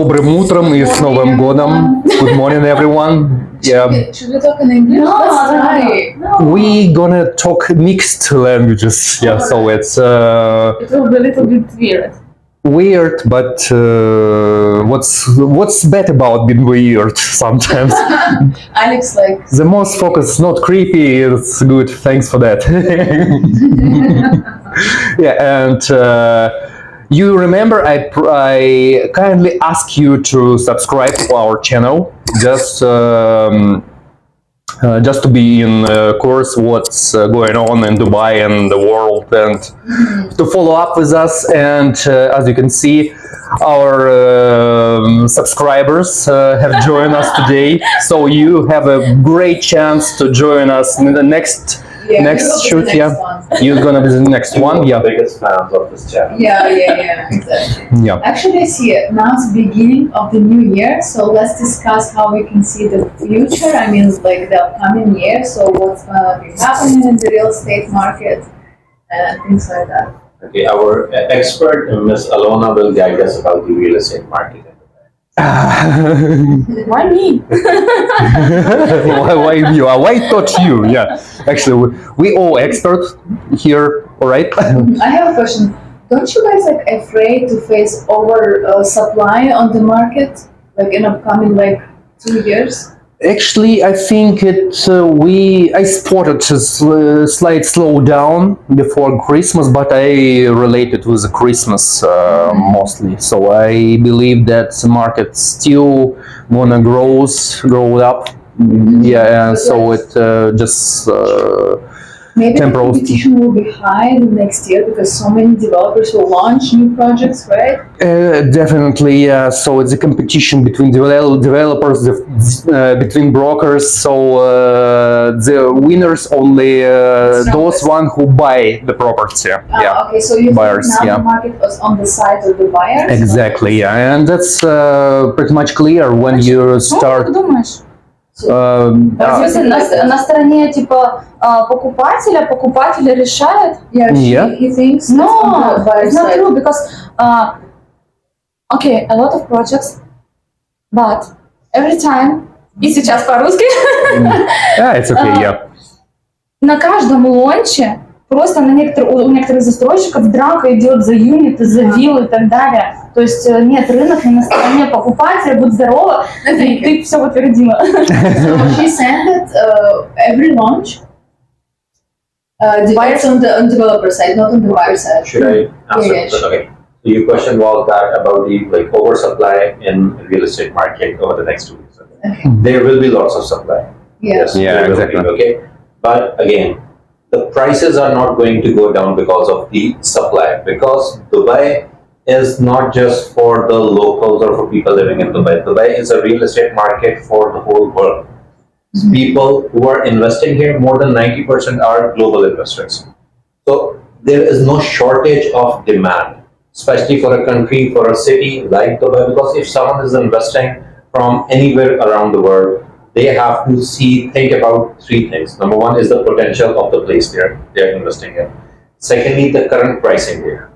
Добрым утром и с Новым годом. Good morning, everyone. Yeah, Should we talk in English? No, Let's no, try. no. we gonna talk mixed languages. Yeah, so it's It will be a little bit weird. weird, but what's bad about being weird sometimes? Alex, like, The most focus, not creepy. It's good. Thanks for that. Yeah, and you remember I kindly ask you to subscribe to our channel just to be in course what's going on in Dubai and the world, and to follow up with us. And as you can see, our subscribers have joined us today, so you have a great chance to join us in the next yeah, next we will be shoot. the Yeah, next one. you're gonna be the next one. Yeah, Biggest fans of this channel. Yeah, exactly. yeah. Actually, I see it. Now it's the beginning of the new year, so let's discuss how we can see the future. I mean, like the upcoming year. So what's gonna be happening in the real estate market and things like that. Okay, our expert, Miss Alona, will guide us about the real estate market. Why me? why you are? Why not you? Yeah, actually, we all experts here. All right. I have a question. Don't you guys like afraid to face over supply on the market, like in upcoming like 2 years? Actually, I think I spotted a slight slowdown before Christmas, but I related with the Christmas mostly. So I believe that the market still gonna grow up. Yeah, and so it just Maybe the temporal. competition will be high the next year because so many developers will launch new projects, right? Definitely, yeah. So it's a competition between developers, between brokers. So the winners only those one who buy the property. Yeah, Okay, so you Buyers, think now yeah. the market was on the side of the buyers? exactly. Yeah, and that's pretty much clear when you Ну, start. как думаешь? Yeah, В смысле, на стороне типа покупателя решает? Yeah, Yeah. he thinks it's No, on the buyer it's not side. true because okay, a lot of projects, but every time, и сейчас по-русски, yeah, it's okay. Yeah. на каждом лонче просто у некоторых застройщиков драка идет за юниты, за виллы и так далее. То есть нет, рынок не на стороне покупателя, будь здорова, и ты все утвердила. So she said that every launch divides on the developer side, not on the buyer side. Should I answer? Yeah, sure. Okay. So your question was that about the oversupply in real estate market over the next 2 years. Okay. There will be lots of supply. Yeah. Yeah, there will be, exactly. okay, but again, the prices are not going to go down because of the supply. Because Dubai is not just for the locals or for people living in Dubai. Dubai is a real estate market for the whole world. People who are investing here, more than 90% are global investors. So there is no shortage of demand, especially for a country, for a city like Dubai, because if someone is investing from anywhere around the world, they have to think about 3 things. Number one is the potential of the place they're investing in. Secondly, the current pricing there.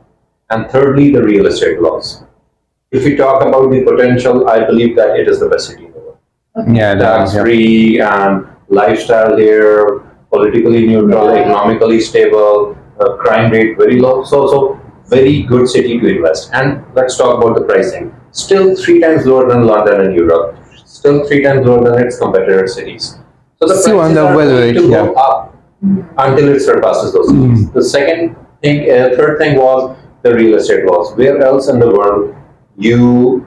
And thirdly, the real estate laws. If we talk about the potential, I believe that it is the best city in the world. Yeah, Tax free and lifestyle here, politically neutral, Yeah. economically stable, crime rate very low. So very good city to invest. And let's talk about the pricing. Still 3 times lower than London and Europe. Still 3 times lower than its competitor cities. So the Still prices are going undervalued, to yeah. go up until it surpasses those cities. The third thing was the real estate laws. Where else in the world you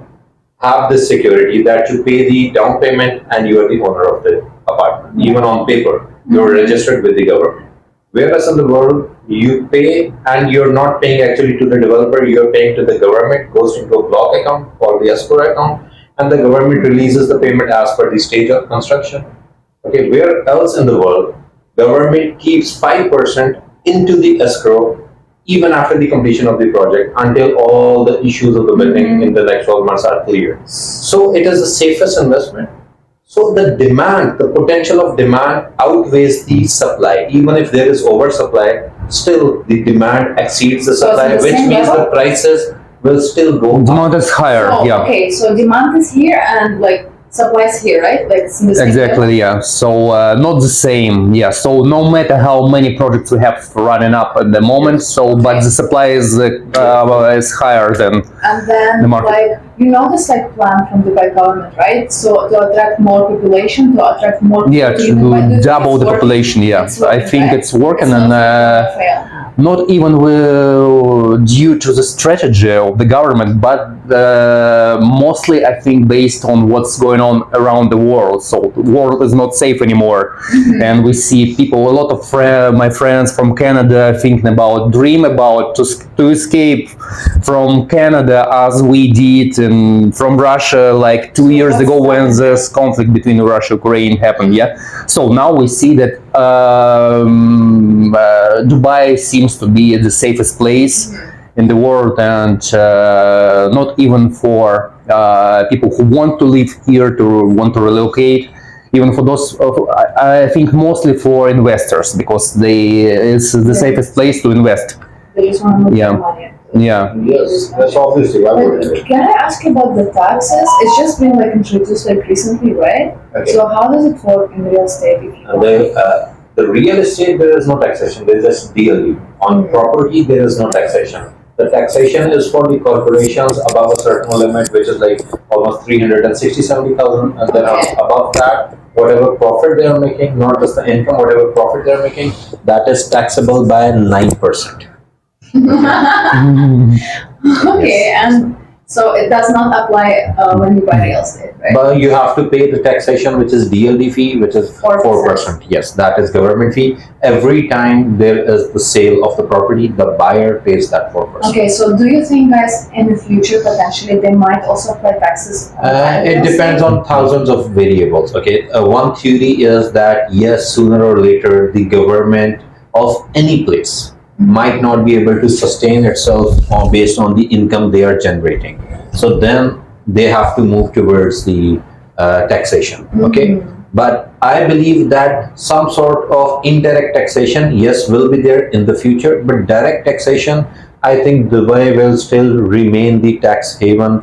have this security that you pay the down payment and you are the owner of the apartment, even on paper, you're registered with the government. Whereas in the world, you pay and you're not paying actually to the developer, you're paying to the government, goes into a block account or the escrow account, and the government releases the payment as per the stage of construction. Okay, where else in the world, government keeps 5% into the escrow even after the completion of the project until all the issues of the building in the next 12 months are clear. So it is the safest investment. So the demand, the potential of demand outweighs the supply. Even if there is oversupply, still the demand exceeds the So it's supply, the which same means level? the prices will still go up. Demand is higher. So, Yeah. okay, so demand is here and like supply is here, right? Like it's in the same level. Exactly, yeah. So not the same, yeah. So no matter how many projects we have running up at the moment, so but the supply is higher than And then, The market. like, you know this like plan from Dubai government, right? So to attract more population, to attract more yeah people to live in Dubai, do you think double it's the working? population. Yeah, It's I working, think right? it's working, It's and not gonna fail. not even due to the strategy of the government, but mostly I think based on what's going on around the world. So the world is not safe anymore, and we see people, a lot of my friends from Canada thinking about, dream about to escape from Canada as we did from Russia like 2 years what's ago when happening? this conflict between Russia and Ukraine happened. Yeah, so now we see that Dubai seems to be the safest place in the world, and not even for people who want to live here, to want to relocate. Even for those, I think mostly for investors, because it's the Yeah. safest place to invest. They just want to move Yeah. their money. Yeah. Yes, that's obviously why But would can I ask you about the taxes? It's just been like introduced like recently, right? Okay. So how does it work in real estate? If you The real estate, there is no taxation, there is just DLU. On property, there is no taxation. The taxation is for the corporations above a certain limit, which is like almost 360,000-70,000, and then Okay. above that, whatever profit they are making, not just the income, whatever profit they are making, that is taxable by 9%. Okay, and so it does not apply when you buy real estate, right? But you have to pay the taxation, which is DLD fee, which is 4%. 4%. Yes, that is government fee. Every time there is the sale of the property, the buyer pays that 4%. Okay, so do you think, guys, in the future potentially they might also apply taxes? It depends on thousands of variables. Okay, one theory is that yes, sooner or later, the government of any place might not be able to sustain itself based on the income they are generating. So then they have to move towards the taxation. Okay, but I believe that some sort of indirect taxation, yes, will be there in the future. But direct taxation, I think Dubai will still remain the tax haven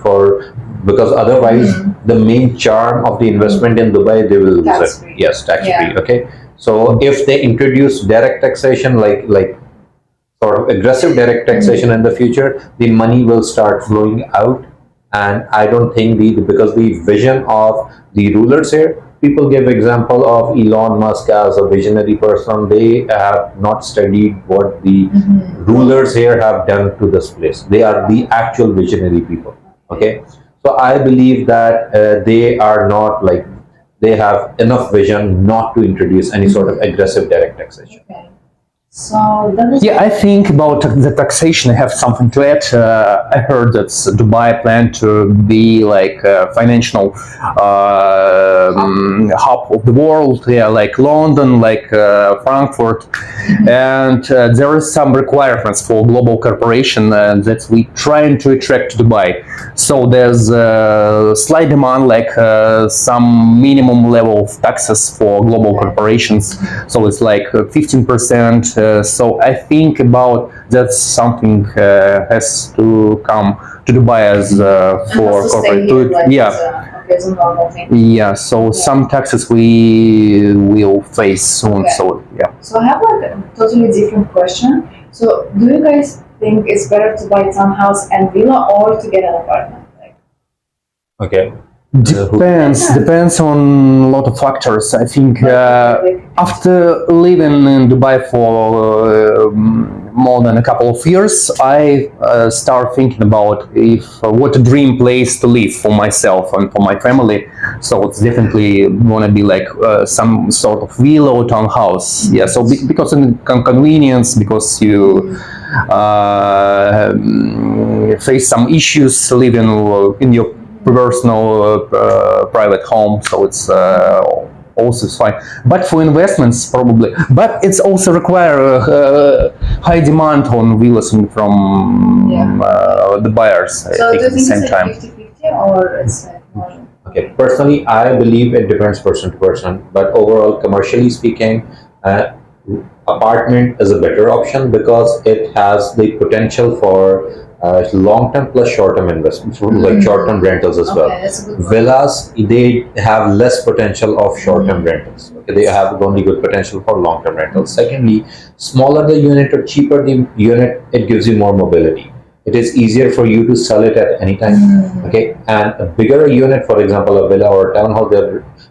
because otherwise the main charm of the investment in Dubai, they will lose it. Tax-free. Yes, tax free. Yeah. Okay, so if they introduce direct taxation, like sort of aggressive direct taxation in the future, the money will start flowing out. And I don't think because the vision of the rulers here, people give example of Elon Musk as a visionary person. They have not studied what the rulers here have done to this place. They are the actual visionary people. Okay, so I believe that they are not like, they have enough vision not to introduce any sort of aggressive direct taxation. Okay. So that is Yeah, I think about the taxation. I have something to add. I heard that Dubai planned to be like a financial hub of the world. Yeah, like London, like Frankfurt, and there are some requirements for global corporation that we trying to attract to Dubai. So there's a slight demand, like some minimum level of taxes for global corporations. So it's like 15%. So I think about that's something has to come to Dubai as for has to stay corporate. here, like, Yeah, as a normal thing. yeah. So some taxes we will face soon. Okay. So yeah. So I have like a totally different question. So do you guys think it's better to buy townhouse and villa or to get an apartment? Like, Okay. Depends on a lot of factors. I think after living in Dubai for more than a couple of years, I start thinking about what a dream place to live for myself and for my family. So it's definitely gonna be like some sort of villa or townhouse. Yeah. So because of convenience, because you face some issues living in your personal private home, so it's also fine. But for investments, probably. But it's also require high demand on villas from the buyers. I so do think you at the think same it's time. like 50-50 or it's like more? Okay, personally, I believe it depends person to person, but overall, commercially speaking, apartment is a better option because it has the potential for long-term plus short-term investments, like short-term rentals as well. Okay, that's a good one. Villas, they have less potential of short-term rentals. Okay, they have only good potential for long-term rentals. Secondly, smaller the unit or cheaper the unit, it gives you more mobility. It is easier for you to sell it at any time. Okay, and a bigger unit, for example, a villa or a townhouse,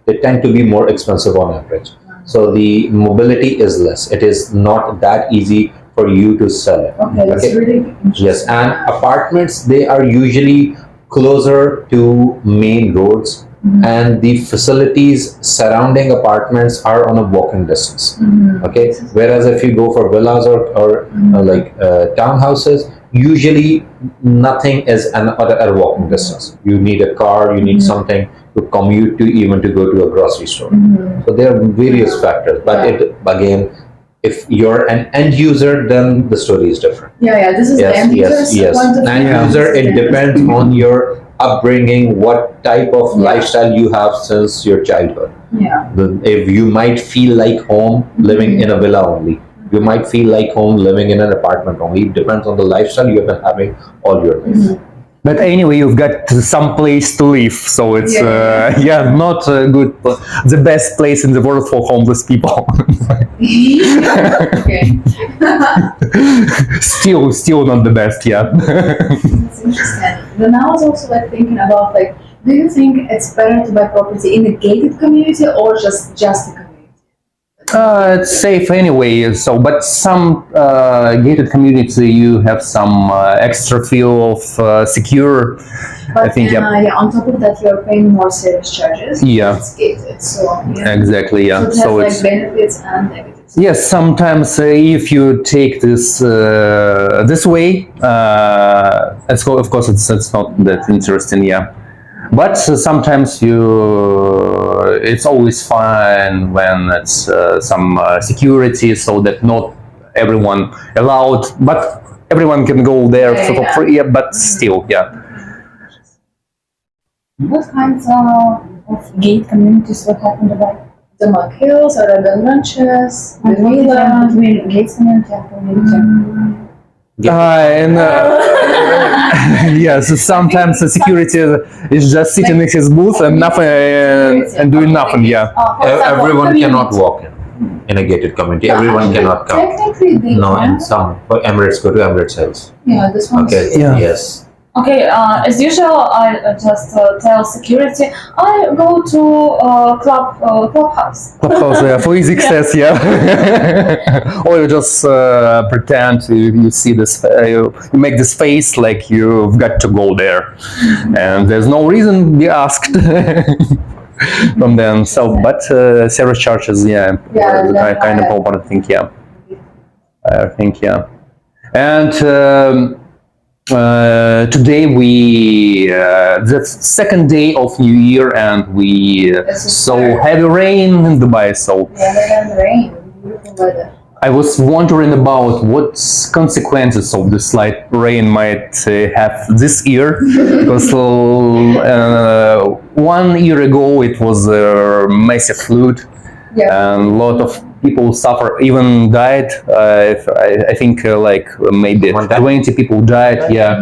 they tend to be more expensive on average. So the mobility is less. It is not that easy for you to sell it. Okay, that's Okay. really interesting. Yes, and apartments, they are usually closer to main roads, and the facilities surrounding apartments are on a walking distance. Okay, whereas if you go for villas or townhouses, usually nothing is at a walking distance. You need a car, you need something to commute to, even to go to a grocery store. So there are various factors, but it again, if you're an end user, then the story is different. Yeah, this is the Yes, end yes, user's yes. point of End view. user, it depends on your upbringing, what type of Yeah. lifestyle you have since your childhood. Yeah. If you might feel like home living in a villa only, you might feel like home living in an apartment only. It depends on the lifestyle you have been having all your life. But anyway, you've got some place to live, so it's not a good, the best place in the world for homeless people. Okay. still not the best, yeah. That's interesting. Then I was also like thinking about like, do you think it's better to buy property in a gated community or just a community? It's safe anyway. So, but some gated community, you have some extra feel of secure. But I think, yeah. on top of that, you're paying more service charges. Yeah. It's gated, so yeah. Exactly, yeah. So it has So like it's benefits and negatives. yes. Sometimes if you take this this way, of course it's not that interesting, yeah. But sometimes it's always fine when it's some security, so that not everyone allowed, but everyone can go there Yeah, for yeah. free. Yeah, but still, yeah. What kinds of gate communities would happen to buy? The Mark Hills, Arabian Ranches, the And what difference Villa. between gates community and community? And yes, sometimes the security is just sitting in his booth and nothing and doing nothing. Yeah. For example, Everyone community. cannot walk in a gated community. Everyone cannot come. Technically, they No, can. and some for Emirates, go to Emirates Hills. Yeah, this one. Okay. Yeah. Yes. Okay, as usual, I just tell security, I go to clubhouse. Clubhouse, yeah, for easy access, yeah. Or you just pretend you see this, you make this face like you've got to go there, and there's no reason to be asked from them. So, but service charges, yeah, Yeah, are kind of yeah. important thing, yeah. I think, yeah, and. Today the second day of New Year, and we This is saw fair. heavy rain in Dubai. So Yeah, and rain, beautiful weather. I was wondering about what consequences of this light rain might have this year, because 1 year ago it was a massive flood, Yeah. and a lot of people suffer, even died. I think maybe One died? 20 people died. Yeah,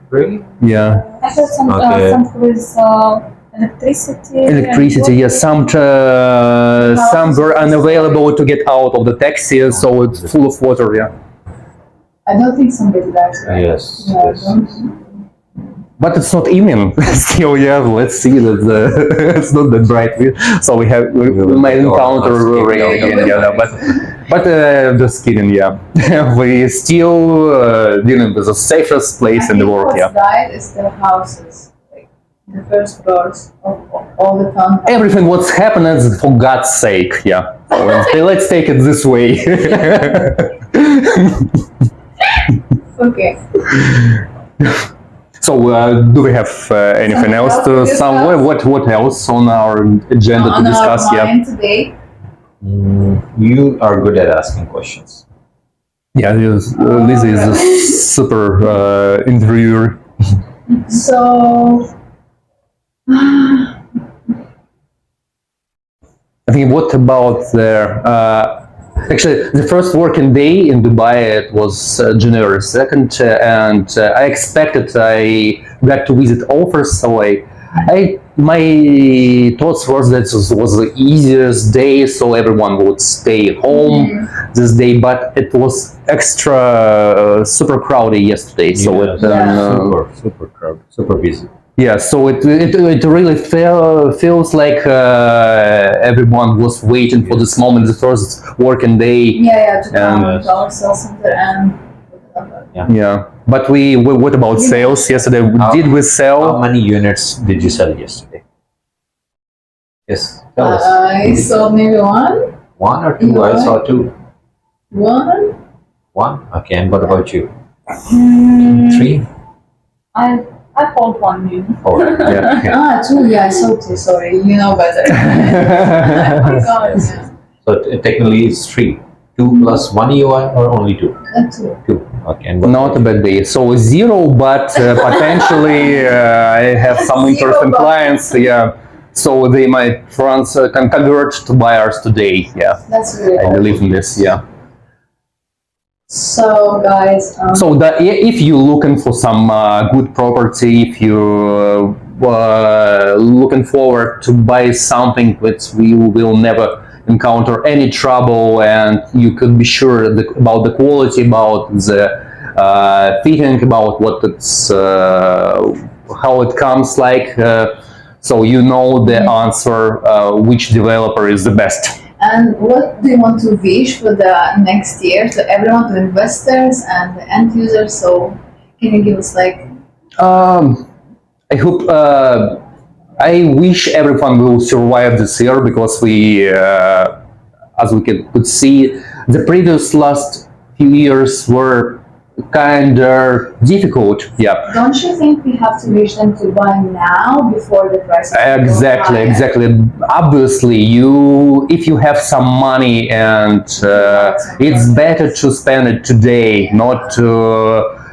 Really? yeah. I heard some Okay. with electricity. Electricity, yes. Some were unavailable to get out of the taxi, so it's full of water. Yeah, I don't think somebody died, right? Yes. Yeah, I yes. don't. but it's not evening still. Yeah, let's see that it's not that bright. So we might encounter rain again. Yeah, but just kidding. Yeah, we still dealing with the safest place in the world. What's Yeah. died is the houses, like the first floors of all the town. Everything what's happening is for God's sake. Yeah. So let's take it this way. Okay. So, do we have anything Something else else to to discuss? somewhere? What else on our agenda to On discuss? our Yeah, mind today. You are good at asking questions. yeah. Lizzie is a super interviewer. So, I think. What about the Actually, the first working day in Dubai, it was January 2nd, and I expected I got to visit offers, so my thoughts was that this was the easiest day, so everyone would stay home this day, but it was extra super crowded yesterday, so super crowded, super busy. yeah, so it really feels like everyone was waiting for this moment, the first working day. To come And- to our sales center and Yeah, but what about sales yesterday? Did we How sell? many units did you sell yesterday? Yes, tell us. I sold maybe One or two? I saw two. one. One? Okay, and what about you? Three? I hold 1 million. Four. Yeah. Two. Yeah, I sold two. Sorry, you know better. I forgot, yeah. So technically it's three. 2 plus 1 UI or only 2? Two. 2. Okay, and what Not a about bad day. So zero, but potentially I have some Zero, interesting but- clients. Yeah, so they might can convert to buyers today. Yeah, That's really I cool. believe in this. Yeah. So, guys, So if you're looking for some good property, if you're looking forward to buy something which you will never encounter any trouble, and you could be sure about the quality, about the fitting, about what it's how it comes like, so you know the answer, which developer is the best. and what do you want to wish for the next year to everyone, to investors and the end users? So, can you give us like I hope. I wish everyone will survive this year, because we, as we could see, the previous last few years were kind of difficult. Yeah, Don't you think we have to wish them to buy now before the prices go exactly, higher? exactly. Obviously, if you have some money, and it's better to spend it today, not to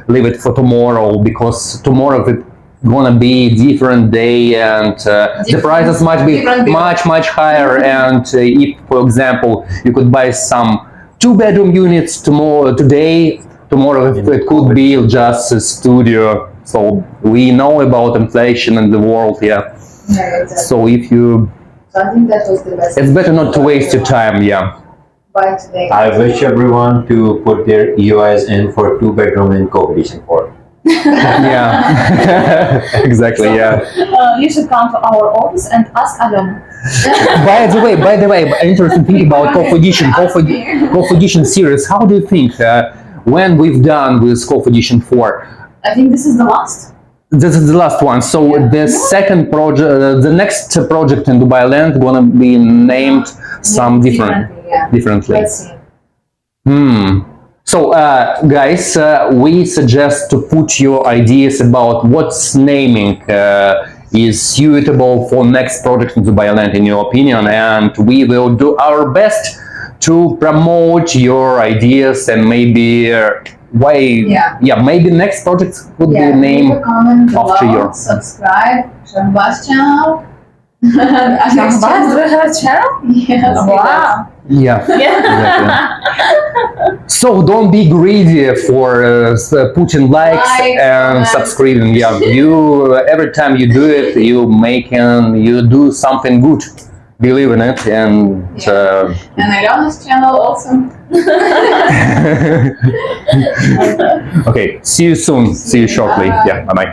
leave it for tomorrow, because tomorrow it's gonna be a different day, and the prices might be different people. much higher. And if, for example, you could buy some 2-bedroom units today, tomorrow it could be just a studio. So we know about inflation in the world. Yeah. Yeah, exactly. So if you, So I think that was the best. it's better not to waste your time. Yeah. Buy today. I wish everyone to put their EOIs in for 2-bedroom in Co-Edition 4. Yeah. Exactly. Yeah. You should come to our office and ask Alena. By the way, interesting thing about Cough Edition series. How do you think when we've done with Cough Edition 4? I think this is the last. This is the last one. So the second project, the next project in Dubai Land, gonna be named some differently. Let's see. So, guys, we suggest to put your ideas about what's naming is suitable for next project in Dubai Land, in your opinion, and we will do our best to promote your ideas, and maybe maybe next project could be Leave named a comment after below, your- subscribe, Shahbaz channel. Shahbaz channel? Yes. Wow. Yeah. Exactly. So don't be greedy for putting likes and comments. subscribing. Yeah, you every time you do it, you do something good. Believe in it, and And Alena's channel also. okay. See you soon. See you shortly. Bye. Yeah. Bye bye.